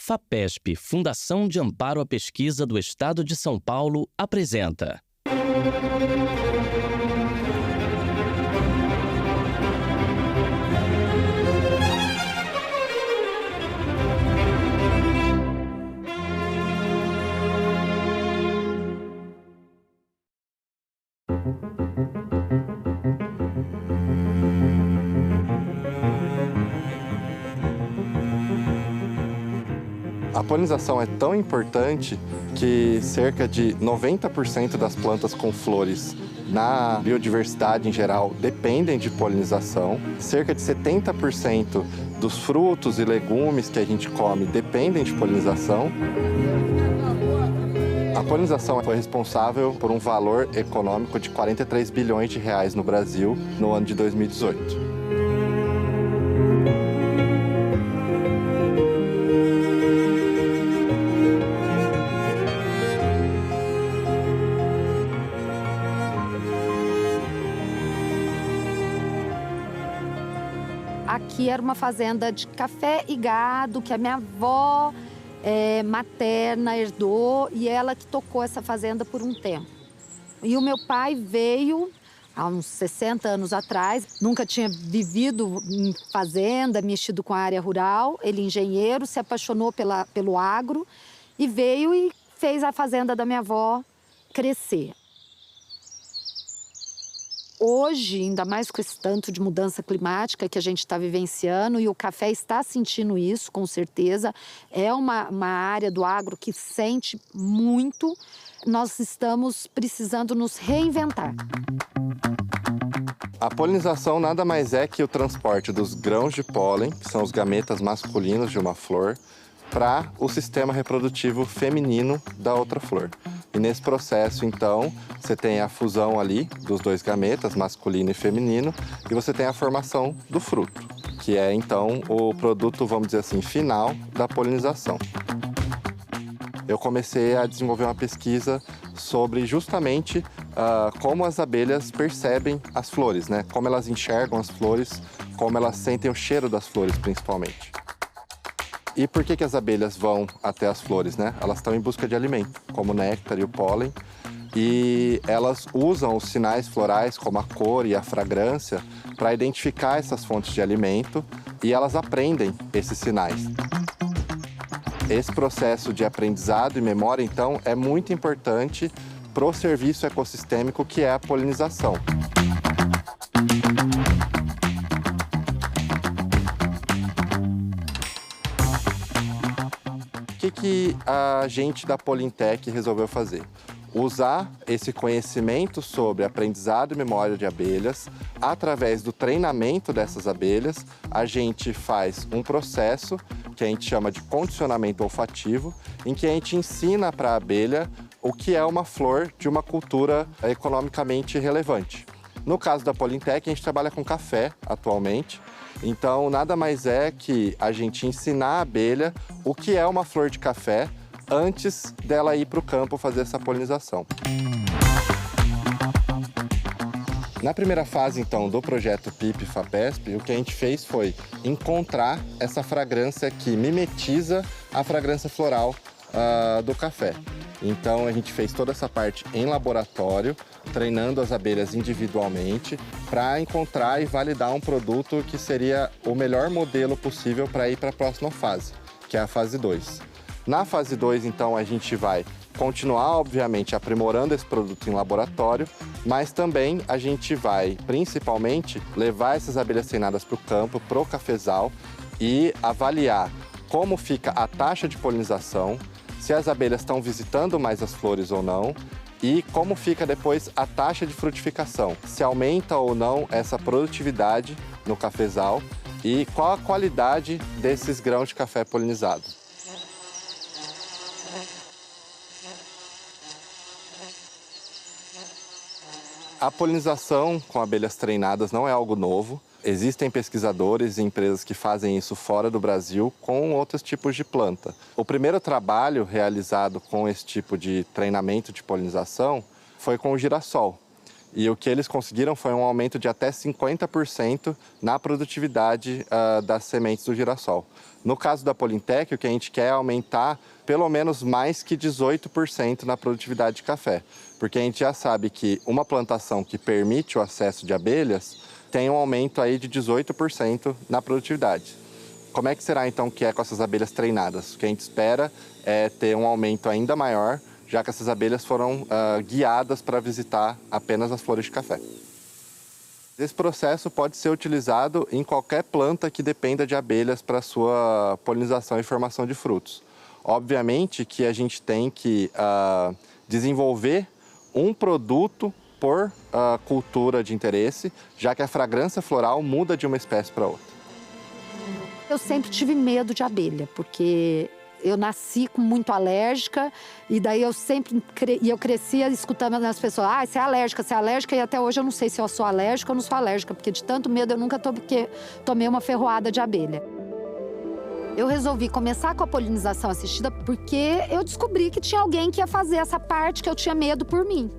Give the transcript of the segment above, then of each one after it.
FAPESP, Fundação de Amparo à Pesquisa do Estado de São Paulo, apresenta. A polinização é tão importante que cerca de 90% das plantas com flores na biodiversidade em geral dependem de polinização. Cerca de 70% dos frutos e legumes que a gente come dependem de polinização. A polinização foi responsável por um valor econômico de 43 bilhões de reais no Brasil no ano de 2018. Aqui era uma fazenda de café e gado que a minha avó materna herdou e ela que tocou essa fazenda por um tempo. E o meu pai veio há uns 60 anos atrás, nunca tinha vivido em fazenda, mexido com a área rural. Ele engenheiro, se apaixonou pelo agro e veio e fez a fazenda da minha avó crescer. Hoje, ainda mais com esse tanto de mudança climática que a gente está vivenciando, e o café está sentindo isso, com certeza, é uma área do agro que sente muito. Nós estamos precisando nos reinventar. A polinização nada mais é que o transporte dos grãos de pólen, que são os gametas masculinos de uma flor, para o sistema reprodutivo feminino da outra flor. E nesse processo, então, você tem a fusão ali dos dois gametas, masculino e feminino, e você tem a formação do fruto, que é, então, o produto, vamos dizer assim, final da polinização. Eu comecei a desenvolver uma pesquisa sobre justamente como as abelhas percebem as flores, né? Como elas enxergam as flores, como elas sentem o cheiro das flores, principalmente. E por que as abelhas vão até as flores, né? Elas estão em busca de alimento, como o néctar e o pólen, e elas usam os sinais florais, como a cor e a fragrância, para identificar essas fontes de alimento, e elas aprendem esses sinais. Esse processo de aprendizado e memória, então, é muito importante para o serviço ecossistêmico que é a polinização. O que a gente da Polintec resolveu fazer? Usar esse conhecimento sobre aprendizado e memória de abelhas. Através do treinamento dessas abelhas, a gente faz um processo que a gente chama de condicionamento olfativo, em que a gente ensina para a abelha o que é uma flor de uma cultura economicamente relevante. No caso da Polintec, a gente trabalha com café atualmente. Então, nada mais é que a gente ensinar a abelha o que é uma flor de café antes dela ir para o campo fazer essa polinização. Na primeira fase, então, do projeto PIP-FAPESP, o que a gente fez foi encontrar essa fragrância que mimetiza a fragrância floral do café. Então, a gente fez toda essa parte em laboratório, treinando as abelhas individualmente, para encontrar e validar um produto que seria o melhor modelo possível para ir para a próxima fase, que é a fase 2. Na fase 2, então, a gente vai continuar, obviamente, aprimorando esse produto em laboratório, mas também a gente vai, principalmente, levar essas abelhas treinadas para o campo, para o cafezal, e avaliar como fica a taxa de polinização, se as abelhas estão visitando mais as flores ou não, e como fica depois a taxa de frutificação, se aumenta ou não essa produtividade no cafezal e qual a qualidade desses grãos de café polinizados. A polinização com abelhas treinadas não é algo novo. Existem pesquisadores e empresas que fazem isso fora do Brasil com outros tipos de planta. O primeiro trabalho realizado com esse tipo de treinamento de polinização foi com o girassol. E o que eles conseguiram foi um aumento de até 50% na produtividade das sementes do girassol. No caso da Polintec, o que a gente quer é aumentar pelo menos mais que 18% na produtividade de café. Porque a gente já sabe que uma plantação que permite o acesso de abelhas tem um aumento aí de 18% na produtividade. Como é que será então que é com essas abelhas treinadas? O que a gente espera é ter um aumento ainda maior, já que essas abelhas foram guiadas para visitar apenas as flores de café. Esse processo pode ser utilizado em qualquer planta que dependa de abelhas para sua polinização e formação de frutos. Obviamente que a gente tem que desenvolver um produto por cultura de interesse, já que a fragrância floral muda de uma espécie para outra. Eu sempre tive medo de abelha, porque eu nasci muito alérgica e daí eu sempre eu crescia escutando as pessoas, você é alérgica, e até hoje eu não sei se eu sou alérgica ou não sou alérgica, porque de tanto medo eu nunca tomei uma ferroada de abelha. Eu resolvi começar com a polinização assistida porque eu descobri que tinha alguém que ia fazer essa parte que eu tinha medo por mim.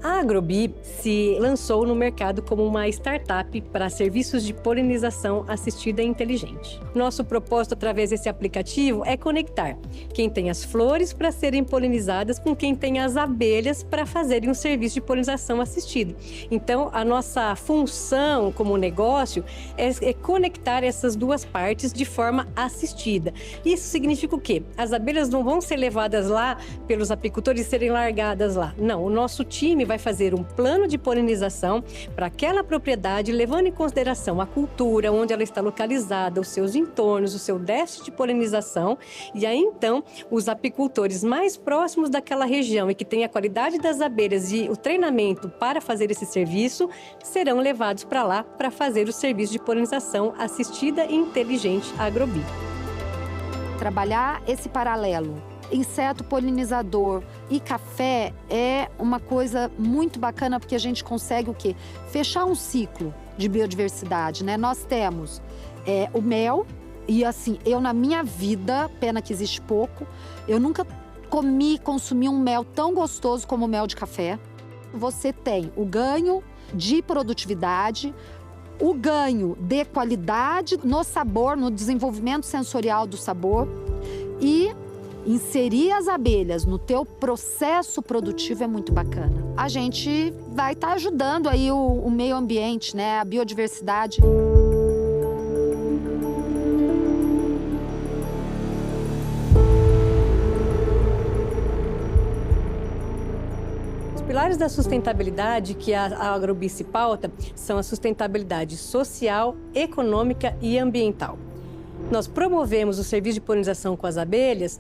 A Agrobi se lançou no mercado como uma startup para serviços de polinização assistida e inteligente. Nosso propósito através desse aplicativo é conectar quem tem as flores para serem polinizadas com quem tem as abelhas para fazerem um serviço de polinização assistida. Então, a nossa função como negócio é conectar essas duas partes de forma assistida. Isso significa o quê? As abelhas não vão ser levadas lá pelos apicultores e serem largadas lá. Não, o nosso time vai fazer um plano de polinização para aquela propriedade, levando em consideração a cultura, onde ela está localizada, os seus entornos, o seu déficit de polinização. E aí, então, os apicultores mais próximos daquela região e que têm a qualidade das abelhas e o treinamento para fazer esse serviço, serão levados para lá para fazer o serviço de polinização assistida e inteligente Agrobi. Trabalhar esse paralelo inseto polinizador e café é uma coisa muito bacana, porque a gente consegue o quê? Fechar um ciclo de biodiversidade, né? Nós temos o mel, e assim, eu na minha vida, pena que existe pouco, eu nunca consumi um mel tão gostoso como o mel de café. Você tem o ganho de produtividade, o ganho de qualidade no sabor, no desenvolvimento sensorial do sabor, e inserir as abelhas no teu processo produtivo é muito bacana. A gente vai estar ajudando aí o meio ambiente, né? A biodiversidade. Os pilares da sustentabilidade que a Agrobi se pauta são a sustentabilidade social, econômica e ambiental. Nós promovemos o serviço de polinização com as abelhas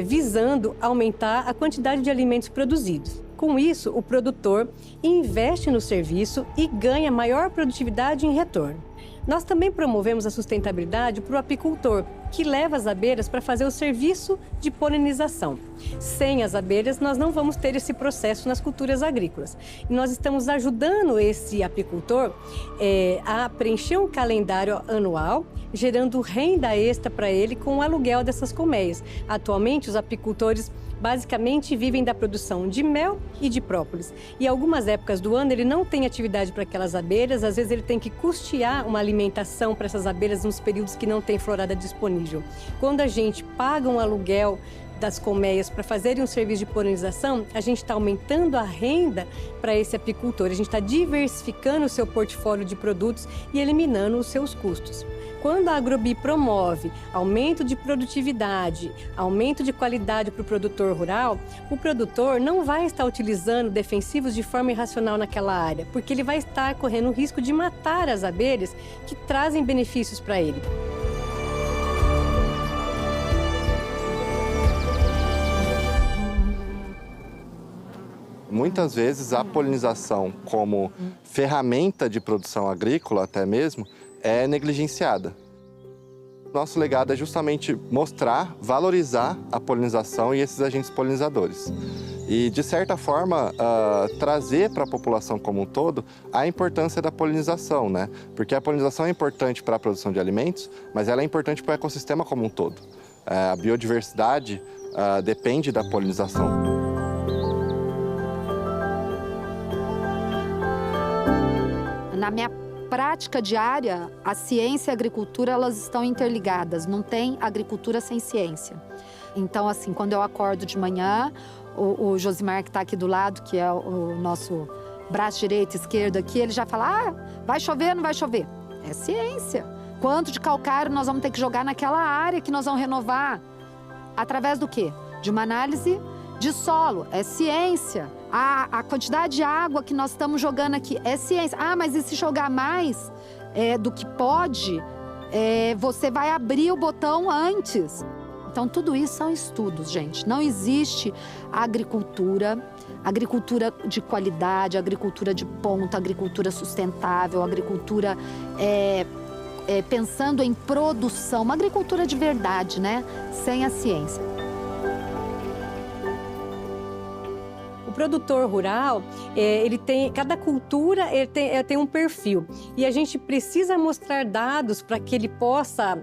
visando aumentar a quantidade de alimentos produzidos. Com isso, o produtor investe no serviço e ganha maior produtividade em retorno. Nós também promovemos a sustentabilidade para o apicultor, que leva as abelhas para fazer o serviço de polinização. Sem as abelhas, nós não vamos ter esse processo nas culturas agrícolas. E nós estamos ajudando esse apicultor a preencher um calendário anual, gerando renda extra para ele com o aluguel dessas colmeias. Atualmente, os apicultores basicamente vivem da produção de mel e de própolis. E algumas épocas do ano ele não tem atividade para aquelas abelhas, às vezes ele tem que custear uma alimentação para essas abelhas nos períodos que não tem florada disponível. Quando a gente paga um aluguel das colmeias para fazerem um serviço de polinização, a gente está aumentando a renda para esse apicultor, a gente está diversificando o seu portfólio de produtos e eliminando os seus custos. Quando a Agrobi promove aumento de produtividade, aumento de qualidade para o produtor rural, o produtor não vai estar utilizando defensivos de forma irracional naquela área, porque ele vai estar correndo o risco de matar as abelhas que trazem benefícios para ele. Muitas vezes a polinização como ferramenta de produção agrícola até mesmo é negligenciada. Nosso legado é justamente mostrar, valorizar a polinização e esses agentes polinizadores. E, de certa forma, trazer para a população como um todo a importância da polinização, né? Porque a polinização é importante para a produção de alimentos, mas ela é importante para o ecossistema como um todo. A biodiversidade depende da polinização. Na minha prática diária, a ciência e a agricultura, elas estão interligadas. Não tem agricultura sem ciência. Então, assim, quando eu acordo de manhã, o Josimar, que está aqui do lado, que é o nosso braço direito, esquerdo aqui, ele já fala, vai chover ou não vai chover? É ciência. Quanto de calcário nós vamos ter que jogar naquela área que nós vamos renovar? Através do quê? De uma análise de solo. É ciência. A quantidade de água que nós estamos jogando aqui é ciência. Mas e se jogar mais do que pode, você vai abrir o botão antes. Então, tudo isso são estudos, gente. Não existe agricultura de qualidade, agricultura de ponta, agricultura sustentável, agricultura pensando em produção, uma agricultura de verdade, né? Sem a ciência. O produtor rural, cada cultura tem um perfil. E a gente precisa mostrar dados para que ele possa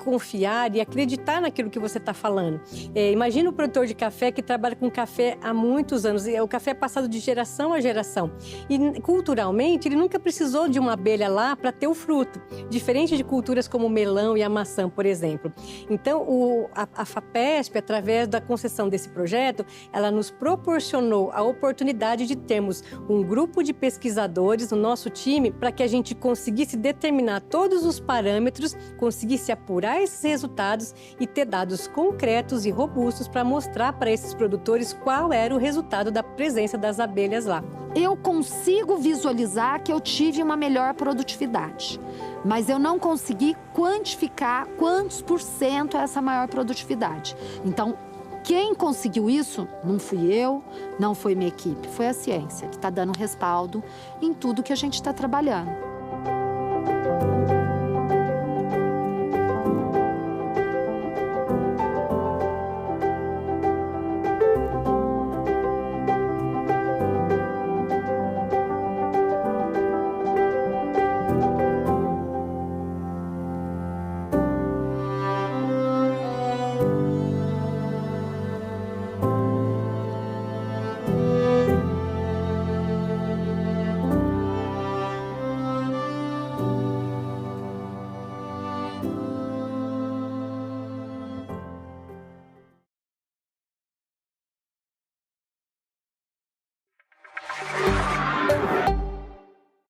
confiar e acreditar naquilo que você está falando. Imagina o produtor de café que trabalha com café há muitos anos. O café é passado de geração a geração. E culturalmente, ele nunca precisou de uma abelha lá para ter o fruto. Diferente de culturas como o melão e a maçã, por exemplo. Então, a FAPESP, através da concessão desse projeto, ela nos proporcionou a oportunidade de termos um grupo de pesquisadores no nosso time para que a gente conseguisse determinar todos os parâmetros, conseguisse apurar esses resultados e ter dados concretos e robustos para mostrar para esses produtores qual era o resultado da presença das abelhas lá. Eu consigo visualizar que eu tive uma melhor produtividade, mas eu não consegui quantificar quantos % é essa maior produtividade. Então, quem conseguiu isso não fui eu, não foi minha equipe, foi a ciência, que está dando respaldo em tudo que a gente está trabalhando.